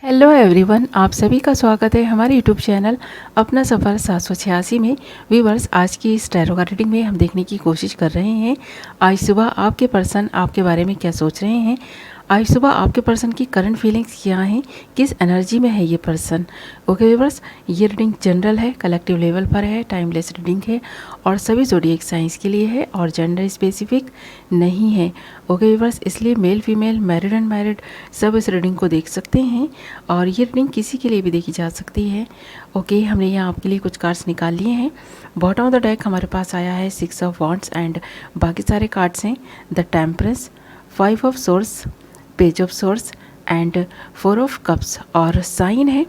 Hello everyone, आप सभी का स्वागत है हमारे यूट्यूब चैनल अपना सफ़र 786 में। व्यूवर्स, आज की इस टैरो कार्ड रीडिंग में हम देखने की कोशिश कर रहे हैं आज सुबह आपके पर्सन आपके बारे में क्या सोच रहे हैं। आज सुबह आपके पर्सन की करंट फीलिंग्स क्या हैं, किस एनर्जी में है ये पर्सन। ओके व्यूवर्स, ये रीडिंग जनरल है, कलेक्टिव लेवल पर है, टाइमलेस रीडिंग है और सभी ज़ोडिएक साइंस के लिए है और जेंडर स्पेसिफिक नहीं है। ओके व्यूवर्स, इसलिए male female married and married सब इस रीडिंग को देख सकते हैं और ये रीडिंग किसी के लिए भी देखी जा सकती है। ओके, हमने यहाँ आपके लिए कुछ कार्ड्स निकाल लिए हैं। बॉटम ऑफ द डेक हमारे पास आया है 6 ऑफ वॉन्ड्स एंड बाकी सारे कार्ड्स हैं the temperance, 5 of source, page of source and 4 of cups और साइन है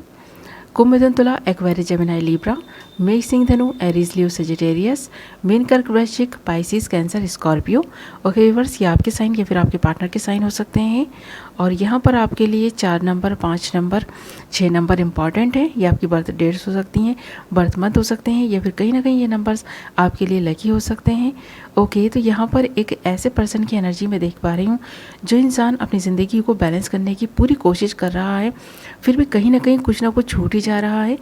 कुंभ, मिथुन, तुला, एक्वेरियस, जेमिनी, लिब्रा, मेष, सिंह, धनु, एरीज, लियो, सजिटेरियस, मीन, कर्क, वृश्चिक, Pisces, cancer, Scorpio. Okay viewers, ये आपके साइन या फिर आपके पार्टनर के साइन हो सकते हैं और यहाँ पर आपके लिए 4 नंबर, 5 नंबर, 6 नंबर इंपॉर्टेंट है। ये आपकी बर्थ डेट्स हो सकती हैं, बर्थ मंथ हो सकते हैं या फिर कहीं ना कहीं ये नंबर्स आपके लिए लकी हो सकते हैं। ओके, तो यहाँ पर एक ऐसे पर्सन की एनर्जी में देख पा रही हूँ जो इंसान अपनी ज़िंदगी को बैलेंस करने की पूरी कोशिश कर रहा है, फिर भी कहीं ना कहीं कुछ ना कुछ छूट ही जा रहा है।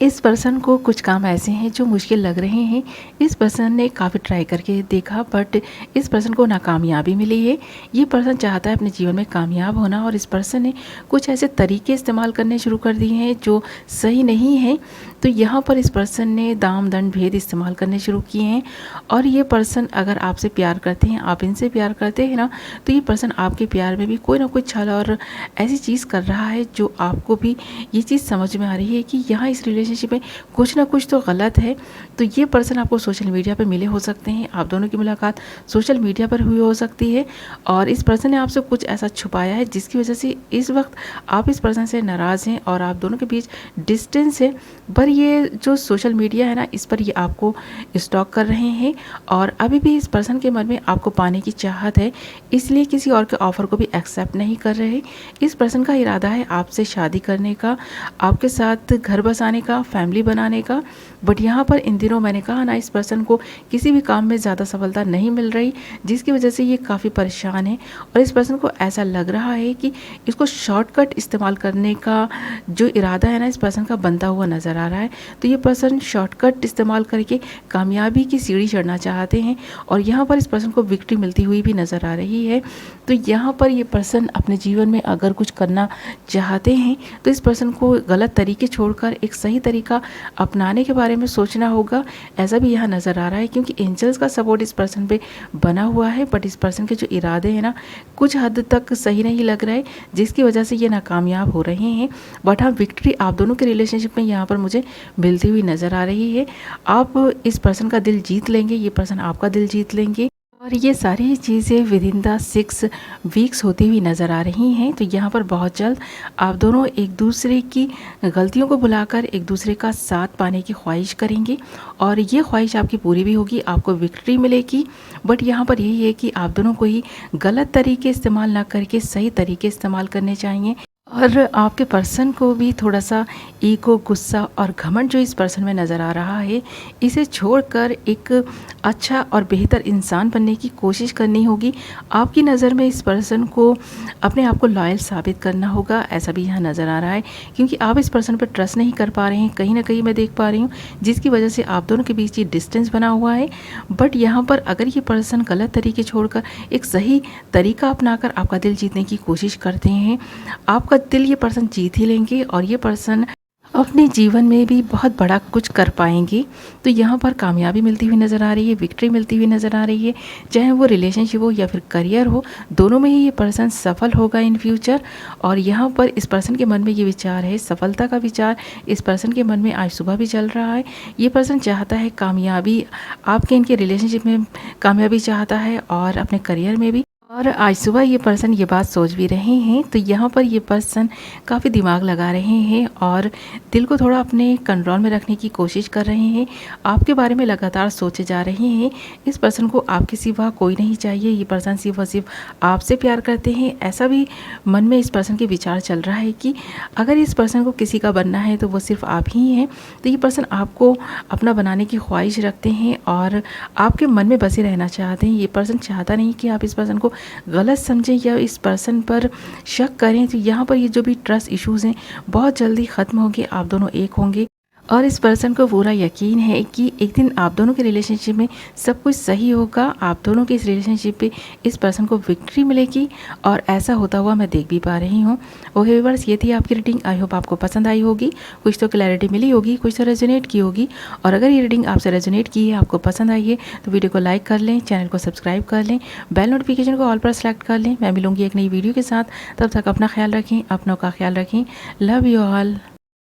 इस पर्सन को कुछ काम ऐसे हैं जो मुश्किल लग रहे हैं। इस पर्सन ने काफ़ी ट्राई करके देखा बट इस पर्सन को नाकामयाबी मिली है। ये पर्सन चाहता है अपने जीवन में कामयाब होना और इस पर्सन ने कुछ ऐसे तरीके इस्तेमाल करने शुरू कर दिए हैं जो सही नहीं है। तो यहाँ पर इस पर्सन ने दाम दंड भेद इस्तेमाल करने शुरू किए हैं और ये पर्सन अगर आपसे प्यार करते हैं, आप इनसे प्यार करते हैं ना, तो ये पर्सन आपके प्यार में भी कोई ना कोई छल और ऐसी चीज़ कर रहा है जो आपको भी ये चीज़ समझ में आ रही है कि यहाँ इस रिलेशनशिप में कुछ ना कुछ तो गलत है। तो ये पर्सन आपको सोशल मीडिया पर मिले हो सकते हैं, आप दोनों की मुलाकात सोशल मीडिया पर हुई हो सकती है और इस पर्सन ने आपसे कुछ ऐसा छुपाया है जिसकी वजह से इस वक्त आप इस पर्सन से नाराज़ हैं और आप दोनों के बीच डिस्टेंस है। पर ये जो सोशल मीडिया है ना, इस पर ये आपको स्टॉक कर रहे हैं और अभी भी इस पर्सन के मन में आपको पाने की चाहत है, इसलिए किसी और के ऑफ़र को भी एक्सेप्ट नहीं कर रहे। इस पर्सन का इरादा है आपसे शादी करने का, आपके साथ घर बसाने का, फैमिली बनाने का। बट यहाँ पर इन दिनों मैंने कहा ना, इस पर्सन को किसी भी काम में ज़्यादा सफलता नहीं मिल रही जिसकी वजह से ये काफ़ी परेशान है और इस पर्सन को ऐसा लग रहा है कि इसको शॉर्टकट इस्तेमाल करने का जो इरादा है ना, इस पर्सन का बनता हुआ नज़र आ रहा है। तो ये पर्सन शॉर्टकट इस्तेमाल करके कामयाबी की सीढ़ी चढ़ना चाहते हैं और यहाँ पर इस पर्सन को विक्ट्री मिलती हुई भी नज़र आ रही है। तो यहाँ पर ये पर्सन अपने जीवन में अगर कुछ करना चाहते हैं तो इस पर्सन को गलत तरीके छोड़कर एक सही तरीका अपनाने के बारे में सोचना होगा, ऐसा भी यहाँ नज़र आ रहा है क्योंकि एंजल्स का सपोर्ट इस पर्सन पे बना हुआ है। बट इस पर्सन के जो इरादे हैं ना, कुछ हद तक सही नहीं लग रहा है जिसकी वजह से ये नाकामयाब हो रहे हैं। बट हाँ, विक्ट्री आप दोनों के रिलेशनशिप में यहाँ पर मुझे मिलती हुई नज़र आ रही है। आप इस पर्सन का दिल जीत लेंगे, ये पर्सन आपका दिल जीत लेंगे और ये सारी चीज़ें विद इन द 6 वीक्स होती हुई नज़र आ रही हैं। तो यहाँ पर बहुत जल्द आप दोनों एक दूसरे की गलतियों को भुलाकर एक दूसरे का साथ पाने की ख्वाहिश करेंगे और ये ख्वाहिश आपकी पूरी भी होगी, आपको विक्ट्री मिलेगी। बट यहाँ पर यही है कि आप दोनों को ही गलत तरीके इस्तेमाल ना करके सही तरीके इस्तेमाल करने चाहिए और आपके पर्सन को भी थोड़ा सा ईगो, गुस्सा और घमंड जो इस पर्सन में नज़र आ रहा है, इसे छोड़कर एक अच्छा और बेहतर इंसान बनने की कोशिश करनी होगी। आपकी नज़र में इस पर्सन को अपने आप को लॉयल साबित करना होगा, ऐसा भी यहाँ नज़र आ रहा है क्योंकि आप इस पर्सन पर ट्रस्ट नहीं कर पा रहे हैं, कहीं ना कहीं मैं देख पा रही हूँ, जिसकी वजह से आप दोनों के बीच ये डिस्टेंस बना हुआ है। बट यहाँ पर अगर ये पर्सन गलत तरीके छोड़कर एक सही तरीका अपनाकर आपका दिल जीतने की कोशिश करते हैं, आपका दिल ये पर्सन जीत ही लेंगे और ये पर्सन अपने जीवन में भी बहुत बड़ा कुछ कर पाएंगे। तो यहाँ पर कामयाबी मिलती हुई नज़र आ रही है, विक्ट्री मिलती हुई नज़र आ रही है, चाहे वो रिलेशनशिप हो या फिर करियर हो, दोनों में ही ये पर्सन सफल होगा इन फ्यूचर। और यहाँ पर इस पर्सन के मन में ये विचार है, सफलता का विचार इस पर्सन के मन में आज सुबह भी चल रहा है। ये पर्सन चाहता है कामयाबी, आपके इनके रिलेशनशिप में कामयाबी चाहता है और अपने करियर में भी। और आज सुबह ये पर्सन ये बात सोच भी रहे हैं। तो यहाँ पर ये पर्सन काफ़ी दिमाग लगा रहे हैं और दिल को थोड़ा अपने कंट्रोल में रखने की कोशिश कर रहे हैं, आपके बारे में लगातार सोचे जा रहे हैं। इस पर्सन को आपके सिवा कोई नहीं चाहिए, ये पर्सन सिर्फ और सिर्फ आपसे प्यार करते हैं, ऐसा भी मन में इस पर्सन के विचार चल रहा है कि अगर इस पर्सन को किसी का बनना है तो वो सिर्फ आप ही हैं। तो ये पर्सन आपको अपना बनाने की ख्वाहिश रखते हैं और आपके मन में बसे रहना चाहते हैं। ये पर्सन चाहता नहीं कि आप इस पर्सन को गलत समझें या इस पर्सन पर शक करें, तो यहाँ पर ये जो भी ट्रस्ट इश्यूज़ हैं बहुत जल्दी ख़त्म होंगे, आप दोनों एक होंगे। और इस पर्सन को पूरा यकीन है कि एक दिन आप दोनों के रिलेशनशिप में सब कुछ सही होगा, आप दोनों के इस रिलेशनशिप पे इस पर्सन को विक्ट्री मिलेगी, और ऐसा होता हुआ मैं देख भी पा रही हूँ। ओके व्यूअर्स, ये थी आपकी रीडिंग। आई होप आपको पसंद आई होगी, कुछ तो क्लैरिटी मिली होगी, कुछ तो रेजोनेट की होगी। और अगर ये रीडिंग आपसे रेजोनेट की है, आपको पसंद आई है, तो वीडियो को लाइक कर लें, चैनल को सब्सक्राइब कर लें, बेल नोटिफिकेशन को ऑल पर सेलेक्ट कर लें। मैं मिलूंगी एक नई वीडियो के साथ, तब तक अपना ख्याल रखें, अपनों का ख्याल रखें। Love you all.